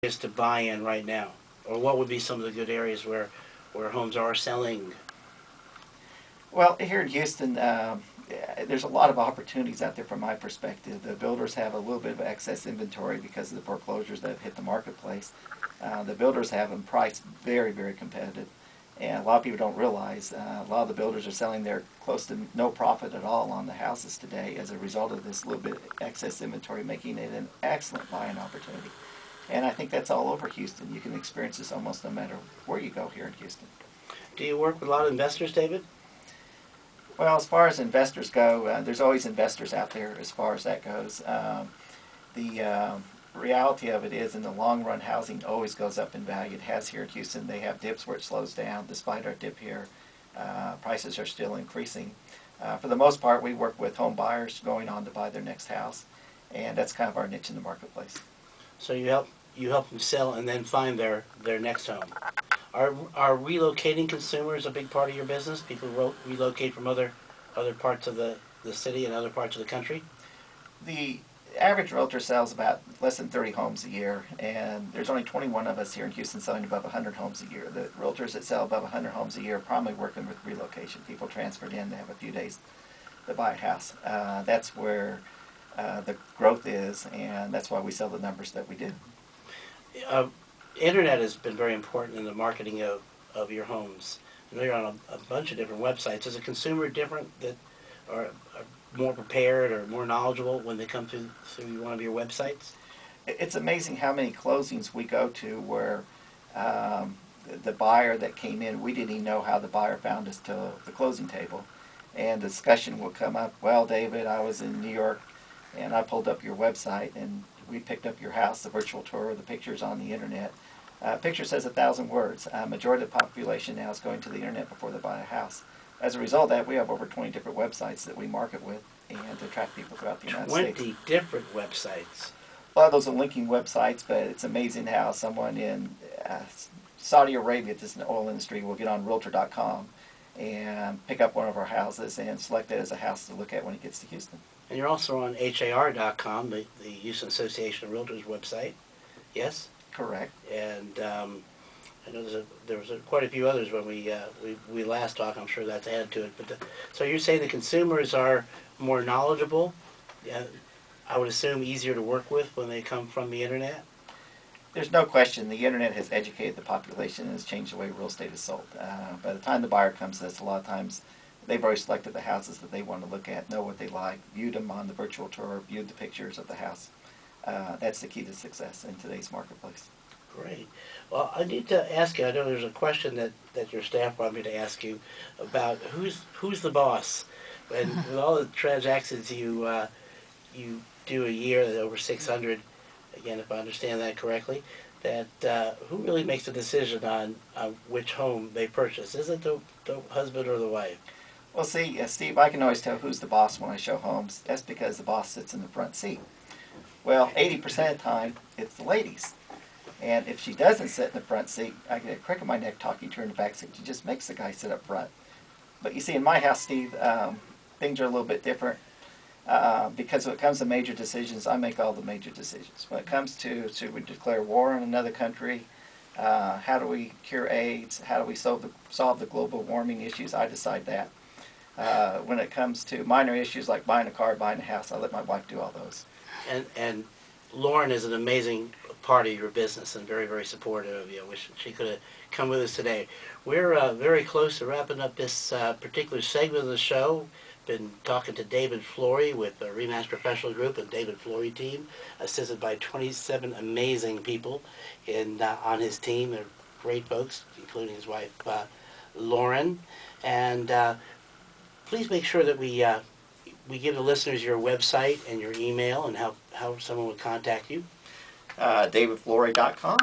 Is to buy in right now, or what would be some of the good areas where homes are selling? Well, here in Houston, there's a lot of opportunities out there from my perspective. The builders have a little bit of excess inventory because of the foreclosures that have hit the marketplace. The builders have them priced very, very competitive. And a lot of people don't realize a lot of the builders are selling their close to no profit at all on the houses today as a result of this little bit of excess inventory, making it an excellent buying opportunity. And I think that's all over Houston. You can experience this almost no matter where you go here in Houston. Do you work with a lot of investors, David? Well, as far as investors go, there's always investors out there as far as that goes. The reality of it is, in the long run, housing always goes up in value. It has here in Houston. They have dips where it slows down. Despite our dip here, prices are still increasing. For the most part, we work with home buyers going on to buy their next house, and that's kind of our niche in the marketplace. So you help them sell and then find their next home. Are relocating consumers a big part of your business? People relocate from other parts of the city and other parts of the country? The average realtor sells about less than 30 homes a year, and there's only 21 of us here in Houston selling above 100 homes a year. The realtors that sell above 100 homes a year are probably working with relocation. People transferred in to have a few days to buy a house. That's where the growth is, and that's why we sell the numbers that we do. Internet has been very important in the marketing of your homes. I know you're on a bunch of different websites. Is a consumer different that are more prepared or more knowledgeable when they come through one of your websites? It's amazing how many closings we go to where the buyer that came in, we didn't even know how the buyer found us to the closing table. And discussion will come up, well, David, I was in New York and I pulled up your website and we picked up your house, the virtual tour, the pictures on the internet. Picture says 1,000 words. Majority of the population now is going to the internet before they buy a house. As a result of that, we have over 20 different websites that we market with and to attract people throughout the United States. 20 different websites. A lot of those are linking websites, but it's amazing how someone in Saudi Arabia, this is the oil industry, will get on Realtor.com and pick up one of our houses and select it as a house to look at when he gets to Houston. And you're also on HAR.com, the Houston Association of Realtors website, yes? Correct. And I know there was quite a few others when we last talked. I'm sure that's added to it. But so you're saying the consumers are more knowledgeable? I would assume easier to work with when they come from the internet? There's no question the internet has educated the population and has changed the way real estate is sold. By the time the buyer comes to us, a lot of times they've already selected the houses that they want to look at, know what they like, viewed them on the virtual tour, viewed the pictures of the house. That's the key to success in today's marketplace. Great. Well, I need to ask you, I know there's a question that your staff wanted me to ask you about who's the boss? And with all the transactions you do a year, over 600, again, if I understand that correctly, that who really makes the decision on which home they purchase? Is it the husband or the wife? Well, see, Steve, I can always tell who's the boss when I show homes. That's because the boss sits in the front seat. Well, 80% of the time, it's the ladies. And if she doesn't sit in the front seat, I get a crick in my neck talking to her in the back seat. She just makes the guy sit up front. But you see, in my house, Steve, things are a little bit different. Because when it comes to major decisions, I make all the major decisions. When it comes to, should we declare war on another country, how do we cure AIDS, how do we solve the global warming issues, I decide that. When it comes to minor issues like buying a car, buying a house, I let my wife do all those. And Lauren is an amazing part of your business and very, very supportive of you. I wish she could have come with us today. We're very close to wrapping up this particular segment of the show. Been talking to David Flory with the Remax Professional Group and David Flory team, assisted by 27 amazing people on his team. They're great folks, including his wife, Lauren. And please make sure that we give the listeners your website and your email and how someone would contact you. DavidFlory.com.